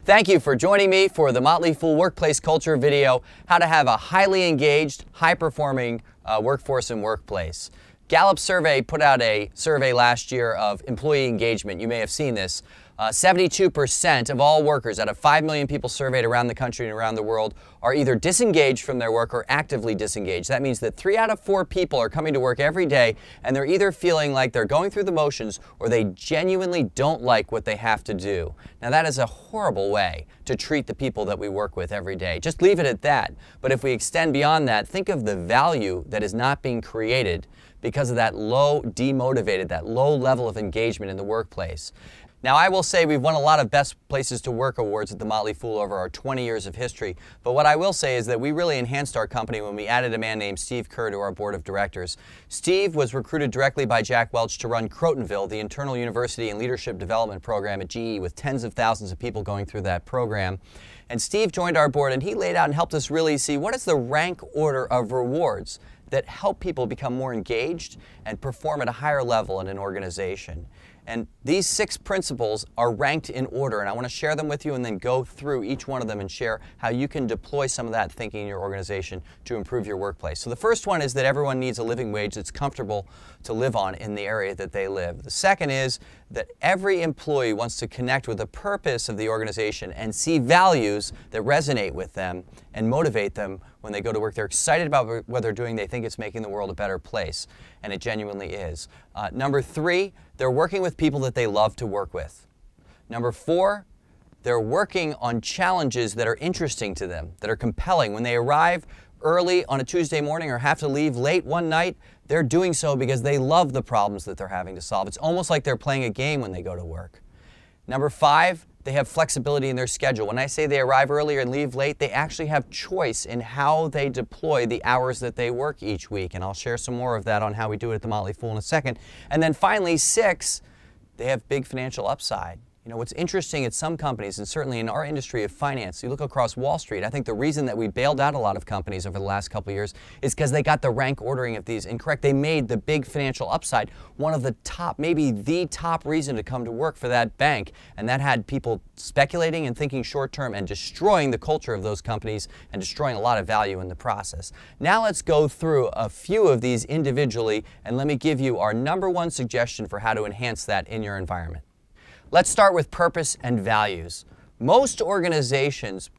Thank you for joining me for the Motley Fool Workplace Culture video, how to have a highly engaged, high-performing workforce and workplace. Gallup survey put out a survey last year of employee engagement. You may have seen this. 72% of all workers out of 5 million people surveyed around the country and around the world are either disengaged from their work or actively disengaged. That means that 3 out of 4 people are coming to work every day and they're either feeling like they're going through the motions or they genuinely don't like what they have to do. Now that is a horrible way to treat the people that we work with every day. Just leave it at that. But if we extend beyond that, think of the value that is not being created because of that low demotivated, that low level of engagement in the workplace. Now, I will say we've won a lot of Best Places to Work awards at the Motley Fool over our 20 years of history, but what I will say is that we really enhanced our company when we added a man named Steve Kerr to our board of directors. Steve was recruited directly by Jack Welch to run Crotonville, the internal university and leadership development program at GE, with tens of thousands of people going through that program. And Steve joined our board and he laid out and helped us really see what is the rank order of rewards that help people become more engaged and perform at a higher level in an organization. And these 6 principles are ranked in order, and I want to share them with you and then go through each one of them and share how you can deploy some of that thinking in your organization to improve your workplace. So the first one is that everyone needs a living wage that's comfortable to live on in the area that they live. The second is that every employee wants to connect with the purpose of the organization and see values that resonate with them and motivate them when they go to work. They're excited about what they're doing. They think it's making the world a better place, and it genuinely is. Number 3, they're working with people that they love to work with. Number 4, they're working on challenges that are interesting to them, that are compelling. When they arrive early on a Tuesday morning or have to leave late one night, they're doing so because they love the problems that they're having to solve. It's almost like they're playing a game when they go to work. Number 5, they have flexibility in their schedule. When I say they arrive early and leave late, they actually have choice in how they deploy the hours that they work each week. And I'll share some more of that on how we do it at the Motley Fool in a second. And then finally, 6, they have big financial upside. You know, what's interesting at some companies, and certainly in our industry of finance, you look across Wall Street, I think the reason that we bailed out a lot of companies over the last couple of years is because they got the rank ordering of these incorrect. They made the big financial upside one of the top, maybe the top reason to come to work for that bank. And that had people speculating and thinking short term and destroying the culture of those companies and destroying a lot of value in the process. Now let's go through a few of these individually, and let me give you our number 1 suggestion for how to enhance that in your environment. Let's start with purpose and values. Most organizations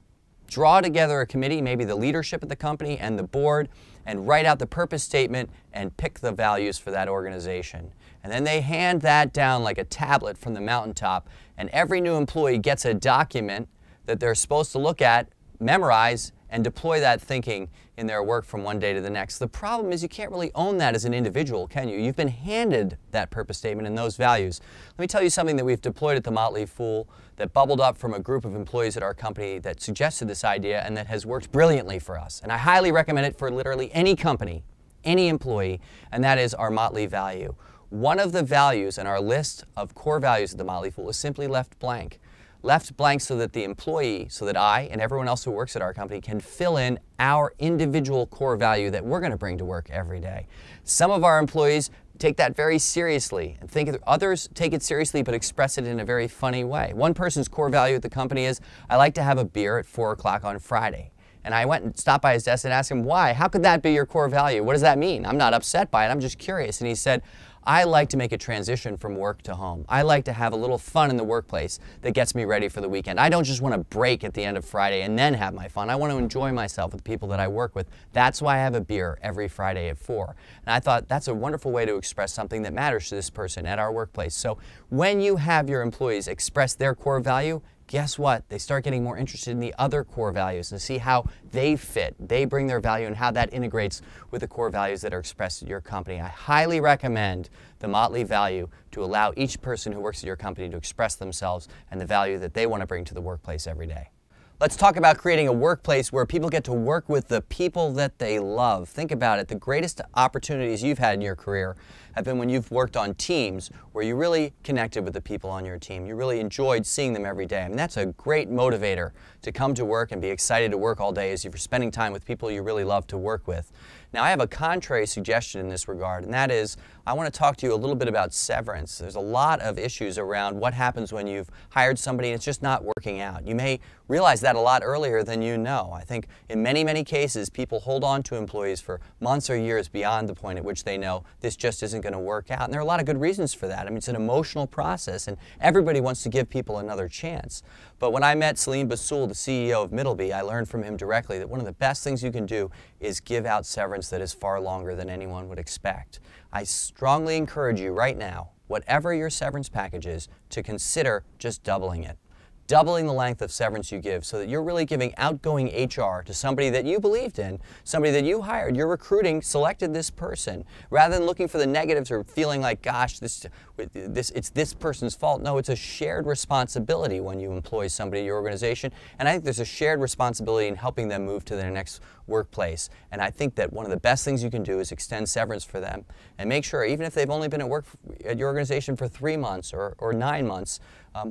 draw together a committee, maybe the leadership of the company and the board, and write out the purpose statement and pick the values for that organization. And then they hand that down like a tablet from the mountaintop, and every new employee gets a document that they're supposed to look at, memorize, and deploy that thinking in their work from one day to the next. The problem is you can't really own that as an individual, can you? You've been handed that purpose statement and those values. Let me tell you something that we've deployed at the Motley Fool that bubbled up from a group of employees at our company that suggested this idea and that has worked brilliantly for us. And I highly recommend it for literally any company, any employee, and that is our Motley value. One of the values in our list of core values at the Motley Fool is simply left blank. Left blank so that the employee, so that I and everyone else who works at our company can fill in our individual core value that we're going to bring to work every day. Some of our employees take that very seriously and think others take it seriously but express it in a very funny way. One person's core value at the company is, I like to have a beer at 4 o'clock on Friday. And I went and stopped by his desk and asked him, why? How could that be your core value? What does that mean? I'm not upset by it, I'm just curious. And he said, I like to make a transition from work to home. I like to have a little fun in the workplace that gets me ready for the weekend. I don't just want to break at the end of Friday and then have my fun. I want to enjoy myself with the people that I work with. That's why I have a beer every Friday at 4. And I thought that's a wonderful way to express something that matters to this person at our workplace. So when you have your employees express their core value, guess what? They start getting more interested in the other core values and see how they fit. They bring their value and how that integrates with the core values that are expressed at your company. I highly recommend the Motley value to allow each person who works at your company to express themselves and the value that they want to bring to the workplace every day. Let's talk about creating a workplace where people get to work with the people that they love. Think about it. The greatest opportunities you've had in your career have been when you've worked on teams where you really connected with the people on your team. You really enjoyed seeing them every day. I mean, that's a great motivator to come to work and be excited to work all day, as you're spending time with people you really love to work with. Now, I have a contrary suggestion in this regard, and that is I want to talk to you a little bit about severance. There's a lot of issues around what happens when you've hired somebody and it's just not working out. You may realize that a lot earlier than you know. I think in many, many cases, people hold on to employees for months or years beyond the point at which they know this just isn't going to work out. And there are a lot of good reasons for that. I mean, it's an emotional process, and everybody wants to give people another chance. But when I met Salim Basul, the CEO of Motley, I learned from him directly that one of the best things you can do is give out severance that is far longer than anyone would expect. I strongly encourage you right now, whatever your severance package is, to consider just doubling it. Doubling the length of severance you give so that you're really giving outgoing HR to somebody that you believed in, somebody that you hired. You're recruiting, selected this person. Rather than looking for the negatives or feeling like, gosh, it's this person's fault. No, it's a shared responsibility when you employ somebody in your organization. And I think there's a shared responsibility in helping them move to their next workplace. And I think that one of the best things you can do is extend severance for them and make sure, even if they've only been at your organization for 3 months or 9 months,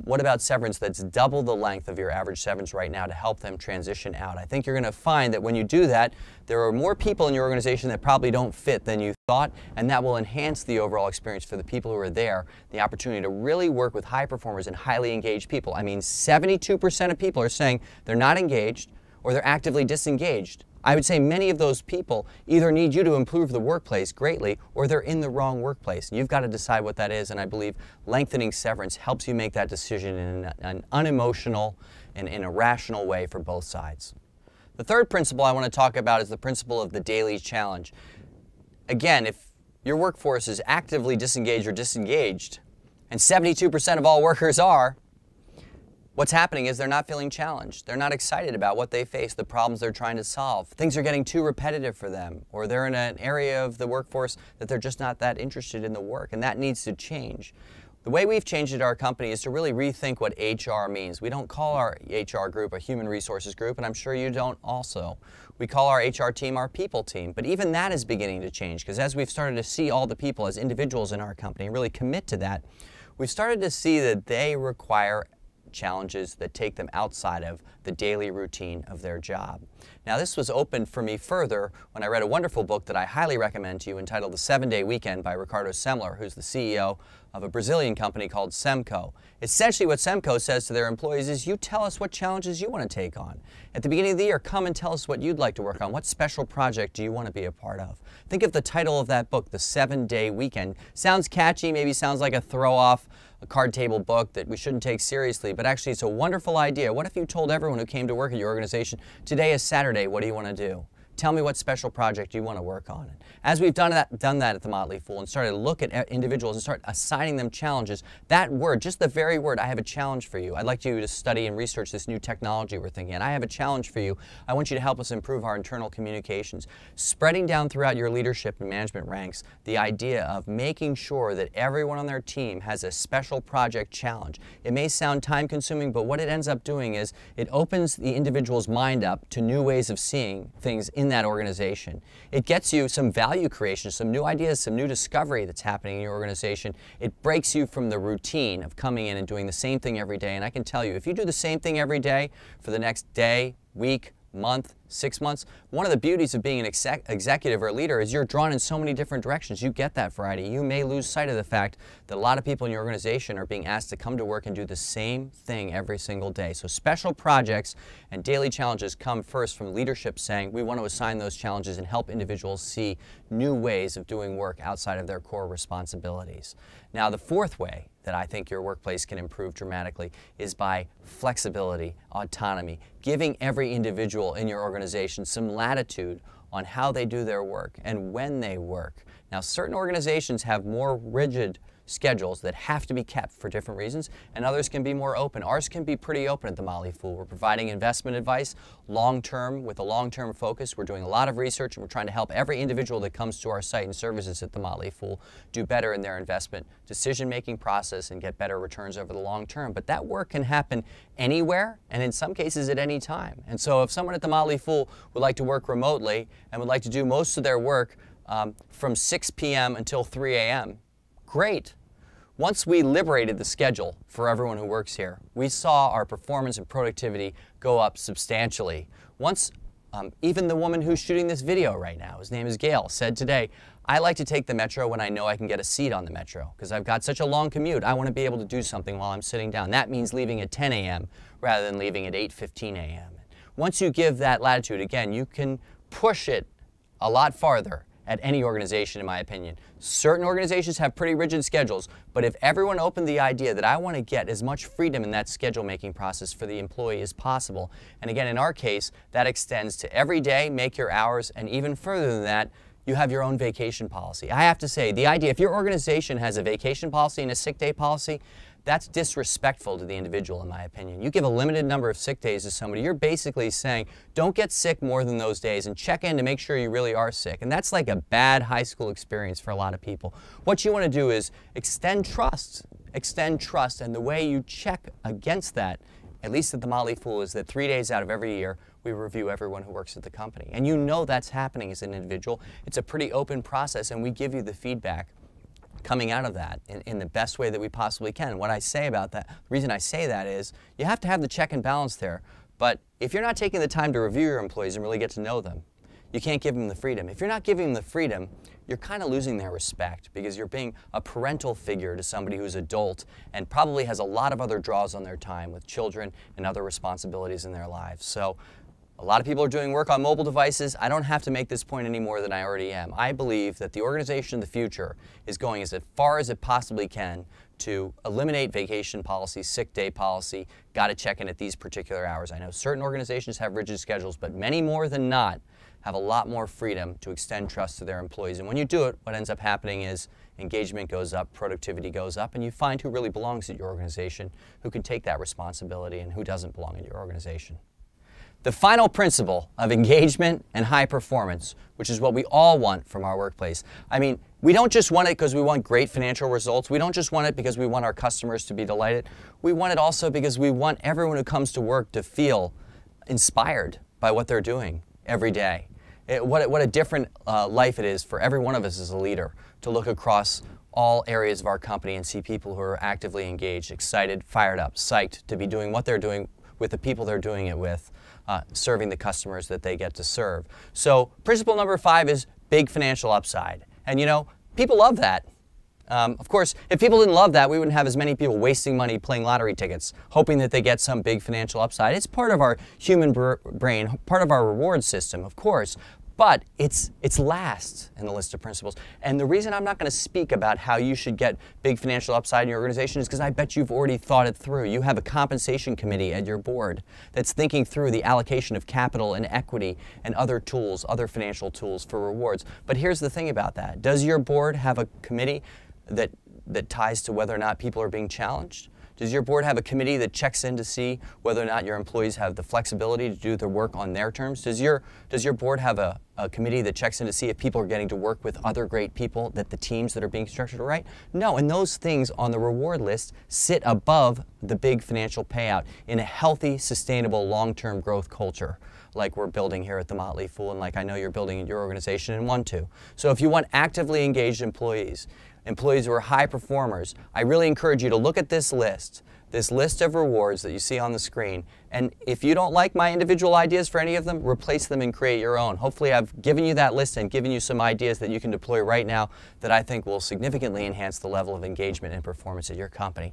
what about severance that's double the length of your average severance right now to help them transition out? I think you're going to find that when you do that, there are more people in your organization that probably don't fit than you thought, and that will enhance the overall experience for the people who are there, the opportunity to really work with high performers and highly engaged people. I mean, 72% of people are saying they're not engaged or they're actively disengaged. I would say many of those people either need you to improve the workplace greatly or they're in the wrong workplace. You've got to decide what that is, and I believe lengthening severance helps you make that decision in an unemotional and in a rational way for both sides. The third principle I want to talk about is the principle of the daily challenge. Again, if your workforce is actively disengaged or disengaged, and 72% of all workers are, what's happening is they're not feeling challenged. They're not excited about what they face, the problems they're trying to solve. Things are getting too repetitive for them, or they're in an area of the workforce that they're just not that interested in the work, and that needs to change. The way we've changed it at our company is to really rethink what HR means. We don't call our HR group a human resources group, and I'm sure you don't also. We call our HR team our people team, but even that is beginning to change, because as we've started to see all the people as individuals in our company really commit to that, we've started to see that they require challenges that take them outside of the daily routine of their job. Now, this was opened for me further when I read a wonderful book that I highly recommend to you entitled The 7-Day Weekend by Ricardo Semler, who's the CEO of a Brazilian company called Semco. Essentially what Semco says to their employees is, you tell us what challenges you want to take on. At the beginning of the year, come and tell us what you'd like to work on. What special project do you want to be a part of? Think of the title of that book, The 7-Day Weekend. Sounds catchy, maybe sounds like a throw-off, a card table book that we shouldn't take seriously, but actually it's a wonderful idea. What if you told everyone who came to work at your organization, today is Saturday, what do you want to do? Tell me what special project you want to work on. As we've done that at the Motley Fool and started to look at individuals and start assigning them challenges, that word, just the very word, I have a challenge for you. I'd like you to study and research this new technology we're thinking. And I have a challenge for you. I want you to help us improve our internal communications. Spreading down throughout your leadership and management ranks the idea of making sure that everyone on their team has a special project challenge. It may sound time consuming, but what it ends up doing is it opens the individual's mind up to new ways of seeing things in that organization. It gets you some value creation, some new ideas, some new discovery that's happening in your organization. It breaks you from the routine of coming in and doing the same thing every day. And I can tell you, if you do the same thing every day for the next day, week, month, 6 months, one of the beauties of being an executive or a leader is you're drawn in so many different directions. You get that variety. You may lose sight of the fact that a lot of people in your organization are being asked to come to work and do the same thing every single day. So special projects and daily challenges come first from leadership saying we want to assign those challenges and help individuals see new ways of doing work outside of their core responsibilities. Now, the fourth way that I think your workplace can improve dramatically is by flexibility, autonomy, giving every individual in your organization some latitude on how they do their work and when they work. Now, certain organizations have more rigid schedules that have to be kept for different reasons, and others can be more open. Ours can be pretty open at the Motley Fool. We're providing investment advice long-term with a long-term focus. We're doing a lot of research, and we're trying to help every individual that comes to our site and services at the Motley Fool do better in their investment decision-making process and get better returns over the long term. But that work can happen anywhere, and in some cases at any time. And so if someone at the Motley Fool would like to work remotely and would like to do most of their work from 6 p.m. until 3 a.m. Great. Once we liberated the schedule for everyone who works here, we saw our performance and productivity go up substantially. Once even the woman who's shooting this video right now, his name is Gail, said today, I like to take the Metro when I know I can get a seat on the Metro because I've got such a long commute. I want to be able to do something while I'm sitting down. That means leaving at 10 a.m. rather than leaving at 8:15 a.m. Once you give that latitude, again, you can push it a lot farther at any organization, in my opinion. Certain organizations have pretty rigid schedules, but if everyone opened the idea that I want to get as much freedom in that schedule-making process for the employee as possible, and again, in our case, that extends to every day, make your hours, and even further than that, you have your own vacation policy. I have to say, the idea, if your organization has a vacation policy and a sick day policy, that's disrespectful to the individual, in my opinion. You give a limited number of sick days to somebody, you're basically saying, don't get sick more than those days and check in to make sure you really are sick. And that's like a bad high school experience for a lot of people. What you want to do is extend trust, and the way you check against that, at least at the Motley Fool, is that 3 days out of every year, we review everyone who works at the company. And you know that's happening as an individual. It's a pretty open process, and we give you the feedback coming out of that in the best way that we possibly can. What I say about that, the reason I say that is you have to have the check and balance there, but if you're not taking the time to review your employees and really get to know them, you can't give them the freedom. If you're not giving them the freedom, you're kind of losing their respect because you're being a parental figure to somebody who's adult and probably has a lot of other draws on their time with children and other responsibilities in their lives. So a lot of people are doing work on mobile devices. I don't have to make this point any more than I already am. I believe that the organization of the future is going as far as it possibly can to eliminate vacation policy, sick day policy, got to check in at these particular hours. I know certain organizations have rigid schedules, but many more than not have a lot more freedom to extend trust to their employees. And when you do it, what ends up happening is engagement goes up, productivity goes up, and you find who really belongs at your organization, who can take that responsibility, and who doesn't belong at your organization. The final principle of engagement and high performance, which is what we all want from our workplace. I mean, we don't just want it because we want great financial results. We don't just want it because we want our customers to be delighted. We want it also because we want everyone who comes to work to feel inspired by what they're doing every day. What a different life it is for every one of us as a leader to look across all areas of our company and see people who are actively engaged, excited, fired up, psyched to be doing what they're doing with the people they're doing it with, serving the customers that they get to serve. So principle number 5 is big financial upside. And you know, people love that. Of course, if people didn't love that, we wouldn't have as many people wasting money playing lottery tickets, hoping that they get some big financial upside. It's part of our human brain, part of our reward system, of course. But it's last in the list of principles. And the reason I'm not going to speak about how you should get big financial upside in your organization is because I bet you've already thought it through. You have a compensation committee at your board that's thinking through the allocation of capital and equity and other tools, other financial tools for rewards. But here's the thing about that. Does your board have a committee that ties to whether or not people are being challenged? Does your board have a committee that checks in to see whether or not your employees have the flexibility to do their work on their terms? Does your board have a committee that checks in to see if people are getting to work with other great people, that the teams that are being structured are right? No, and those things on the reward list sit above the big financial payout in a healthy, sustainable, long-term growth culture like we're building here at the Motley Fool and like I know you're building in your organization and want to. So if you want actively engaged employees who are high performers, I really encourage you to look at this list of rewards that you see on the screen, and if you don't like my individual ideas for any of them, replace them and create your own. Hopefully I've given you that list and given you some ideas that you can deploy right now that I think will significantly enhance the level of engagement and performance at your company.